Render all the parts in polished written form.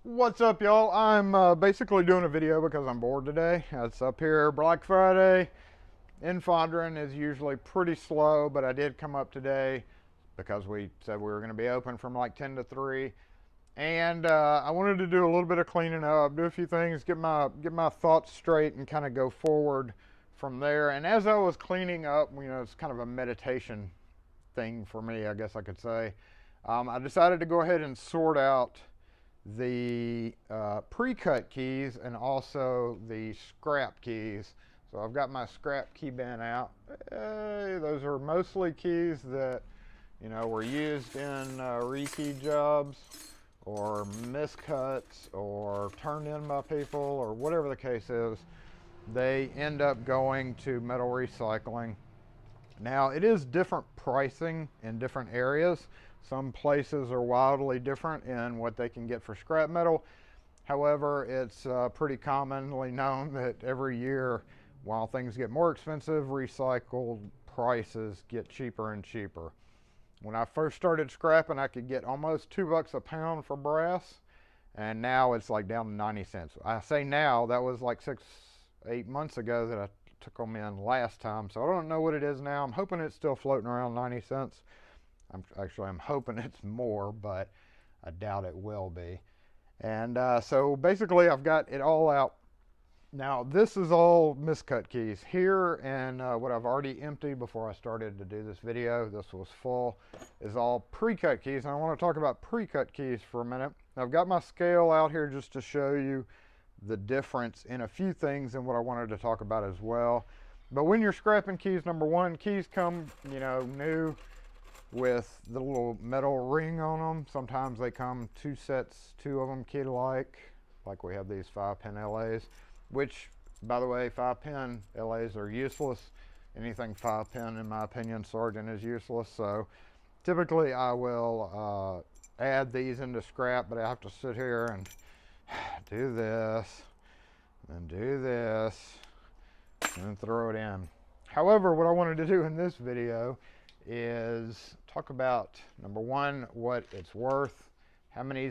What's up, y'all? I'm basically doing a video because I'm bored today. It's up here Black Friday. In Fondren is usually pretty slow, but I did come up today because we said we were going to be open from like 10 to 3. And I wanted to do a little bit of cleaning up, do a few things, get my thoughts straight, and kind of go forward from there. And as I was cleaning up, it's kind of a meditation thing for me, I guess I could say. I decided to go ahead and sort out the pre-cut keys and also the scrap keys. So I've got my scrap key bin out. Those are mostly keys that were used in rekey jobs or miscuts or turned in by people or whatever the case is. They end up going to metal recycling. Now, it is different pricing in different areas. Some places are wildly different in what they can get for scrap metal. However, it's pretty commonly known that every year, while things get more expensive, recycled prices get cheaper and cheaper. When I first started scrapping, I could get almost $2 a pound for brass, and now it's like down to 90 cents. I say now, that was like 6-8 months ago that I took them in last time, so I don't know what it is now. I'm hoping it's still floating around 90 cents. I'm hoping it's more, but I doubt it will be. And so basically I've got it all out. Now this is all miscut keys here, and what I've already emptied before I started to do this video, this was full, is all pre-cut keys. And I want to talk about pre-cut keys for a minute. I've got my scale out here just to show you the difference in a few things and what I wanted to talk about as well. But when you're scrapping keys, number one, keys come, new with the little metal ring on them. Sometimes they come two sets, two of them key like we have these 5-pin LAs, which, by the way, 5-pin LAs are useless. Anything 5-pin, in my opinion, Sargent, is useless. So typically I will add these into scrap, but I have to sit here and do this, and do this, and then throw it in. However, what I wanted to do in this video is talk about, number one, what it's worth, how many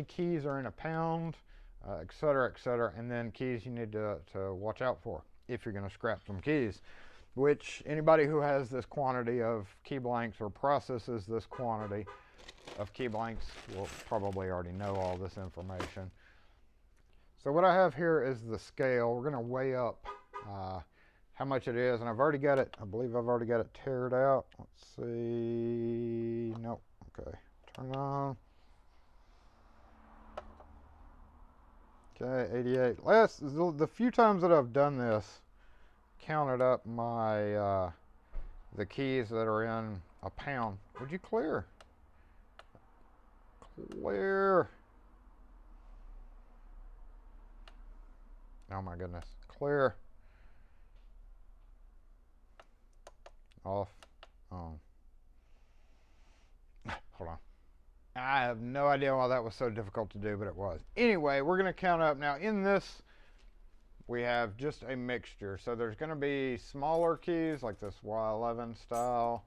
keys are in a pound, etc., etc., and then keys you need to watch out for if you're going to scrap some keys, which anybody who has this quantity of key blanks or processes this quantity of key blanks will probably already know all this information. So what I have here is the scale. We're going to weigh up how much it is, and I've already got it, I believe I've already got it tared out. Let's see, nope, okay, turn on. Okay, 88. The few times that I've done this, counted up my, the keys that are in a pound. Would you clear? Clear. Oh my goodness, clear. Off, on. Hold on. I have no idea why that was so difficult to do, but it was. Anyway, we're going to count up. Now, in this, we have just a mixture. So there's going to be smaller keys, like this Y11 style,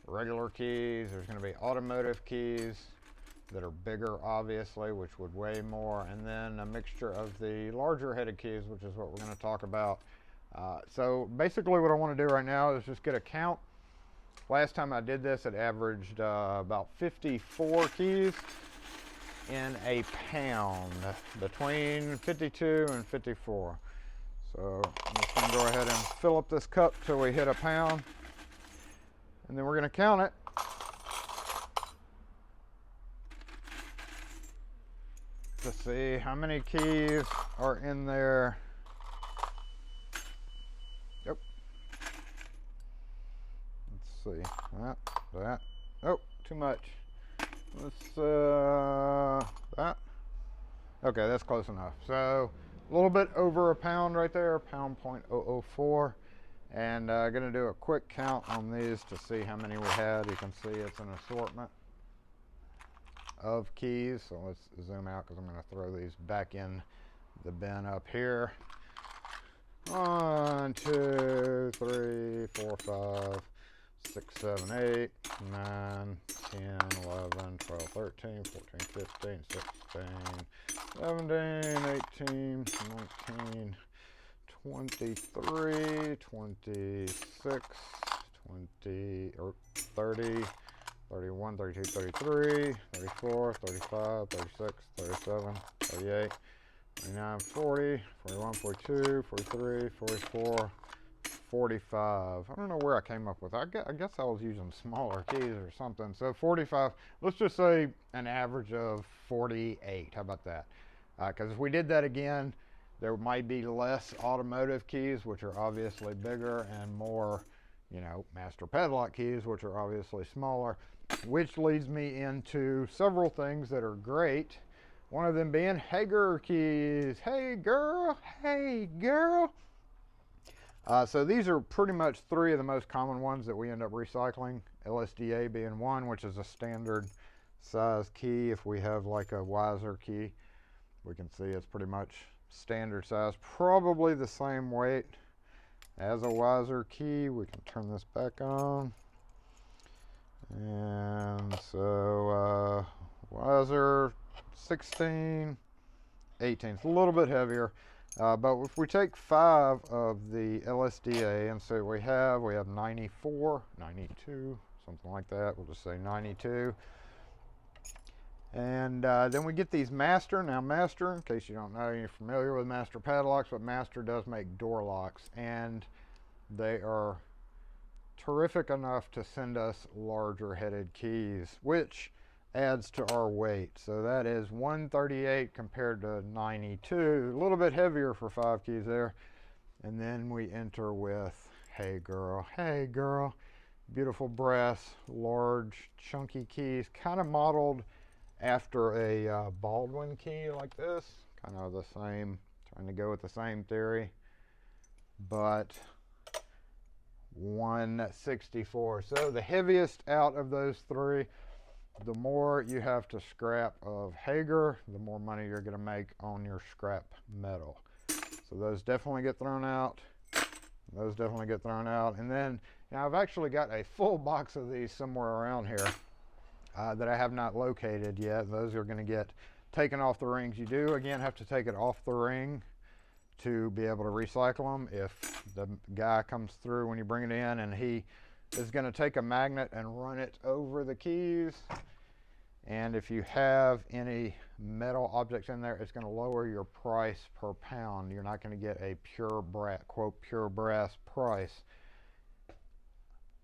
regular keys. There's going to be automotive keys that are bigger, obviously, which would weigh more, and then a mixture of the larger headed keys, which is what we're going to talk about. So basically what I want to do right now is just get a count. Last time I did this, it averaged about 54 keys in a pound, between 52 and 54. So I'm just going to go ahead and fill up this cup till we hit a pound, and then we're going to count it. To see how many keys are in there. Yep. Let's see. That. Oh, too much. Let's, that. Okay, that's close enough. So, a little bit over a pound right there, pound .004. And I'm going to do a quick count on these to see how many we had. You can see it's an assortment of keys. So let's zoom out because I'm going to throw these back in the bin up here. 1, 2, 3, 4, 5, 6, 7, 8, 9, 10, 11, 12, 13, 14, 15, 16, 17, 18, 19, 23, 26, 20, or 30, 31, 32, 33, 34, 35, 36, 37, 38, 39, 40, 41, 42, 43, 44, 45. I don't know where I came up with that. I guess I was using smaller keys or something. So 45, let's just say an average of 48. How about that? Because if we did that again, there might be less automotive keys, which are obviously bigger, and more, master padlock keys, which are obviously smaller, which leads me into several things that are great. One of them being Hager keys. Hey girl, hey girl. So these are pretty much three of the most common ones that we end up recycling. LSDA being one, which is a standard size key. If we have like a Wiser key, we can see it's pretty much standard size, probably the same weight as a Wiser key. We can turn this back on. And so Wiser 16, 18. It's a little bit heavier. But if we take 5 of the LSDA and say we have 94, 92, something like that. We'll just say 92. And then we get these Master. Now Master, in case you don't know, you're familiar with Master padlocks, but Master does make door locks. And they are terrific enough to send us larger headed keys, which adds to our weight. So that is 138 compared to 92, a little bit heavier for 5 keys there. And then we enter with hey girl, beautiful brass, large chunky keys, kind of modeled after a Baldwin key like this, kind of the same, trying to go with the same theory, but 164. So the heaviest out of those three. The more you have to scrap of Hager, the more money you're going to make on your scrap metal. So those definitely get thrown out. Those definitely get thrown out. And then, I've actually got a full box of these somewhere around here that I have not located yet. Those are going to get taken off the rings. You do, again, have to take it off the ring to be able to recycle them. If the guy comes through when you bring it in and he is going to take a magnet and run it over the keys, and if you have any metal objects in there, it's going to lower your price per pound. You're not going to get a pure brass price.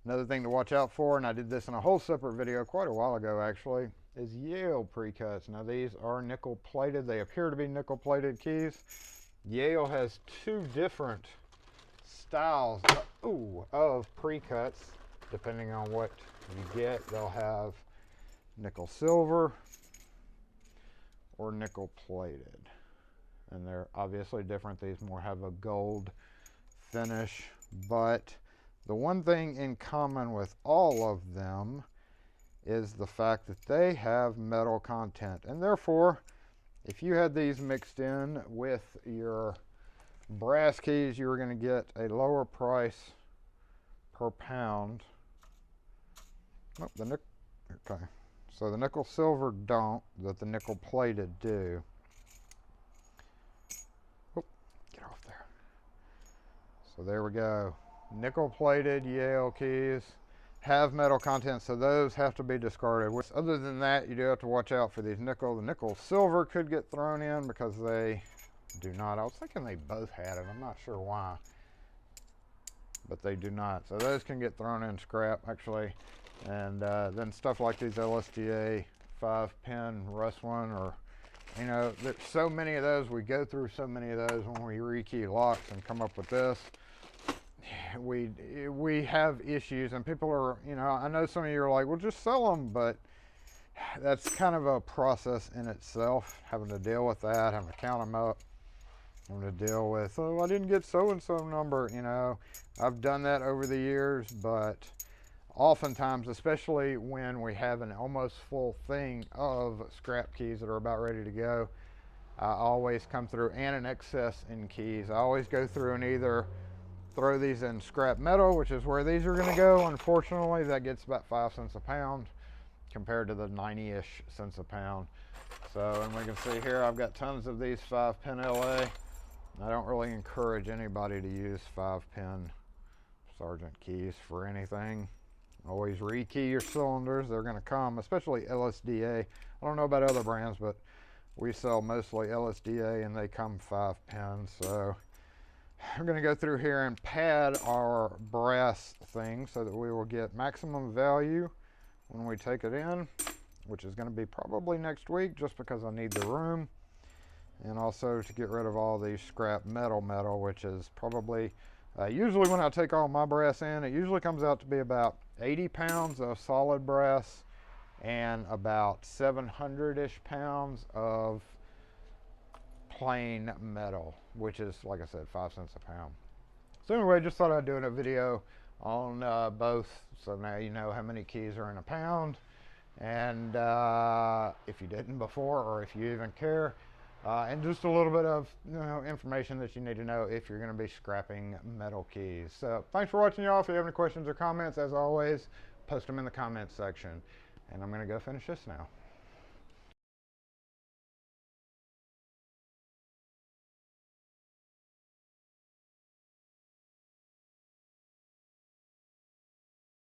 Another thing to watch out for, and I did this in a whole separate video quite a while ago actually, is Yale pre-cuts. Now these are nickel plated. They appear to be nickel plated keys. Yale has 2 different styles of pre-cuts. Depending on what you get, they'll have nickel silver or nickel plated, and they're obviously different. These more have a gold finish, but the one thing in common with all of them is the fact that they have metal content, and therefore if you had these mixed in with your brass keys, you were going to get a lower price per pound. Okay, so the nickel silver don't, that the nickel plated do. Oh, get off there. So there we go. Nickel plated Yale keys have metal content, so those have to be discarded. Other than that, you do have to watch out for these nickel. The nickel silver could get thrown in because they do not. I was thinking they both had it. I'm not sure why, but they do not. So those can get thrown in scrap actually. And then stuff like these LSDA 5-pin Rust one, or there's so many of those. We go through so many of those when we rekey locks and come up with this. We have issues, and people are, I know some of you are like, well, just sell them, but that's kind of a process in itself, having to deal with that, having to count them up, having to deal with, oh, I didn't get so-and-so number, I've done that over the years, but oftentimes, especially when we have an almost full thing of scrap keys that are about ready to go, I always come through, and an excess in keys. I always go through and either throw these in scrap metal, which is where these are going to go. Unfortunately, that gets about 5 cents a pound compared to the 90-ish cents a pound. So, and we can see here I've got tons of these 5-pin LA. I don't really encourage anybody to use 5-pin Sargent keys for anything. Always rekey your cylinders. They're going to come, especially LSDA. I don't know about other brands, but we sell mostly LSDA and they come 5-pin. So we're going to go through here and pad our brass thing so that we will get maximum value when we take it in, which is going to be probably next week just because I need the room. And also to get rid of all these scrap metal, which is probably, usually when I take all my brass in, it usually comes out to be about 80 pounds of solid brass and about 700-ish pounds of plain metal, which is, like I said, 5 cents a pound. So anyway, just thought I'd do a video on both, so now you know how many keys are in a pound, and if you didn't before, or if you even care, and just a little bit of information that you need to know if you're going to be scrapping metal keys. So thanks for watching, y'all. If you have any questions or comments, as always, post them in the comments section. And I'm going to go finish this now.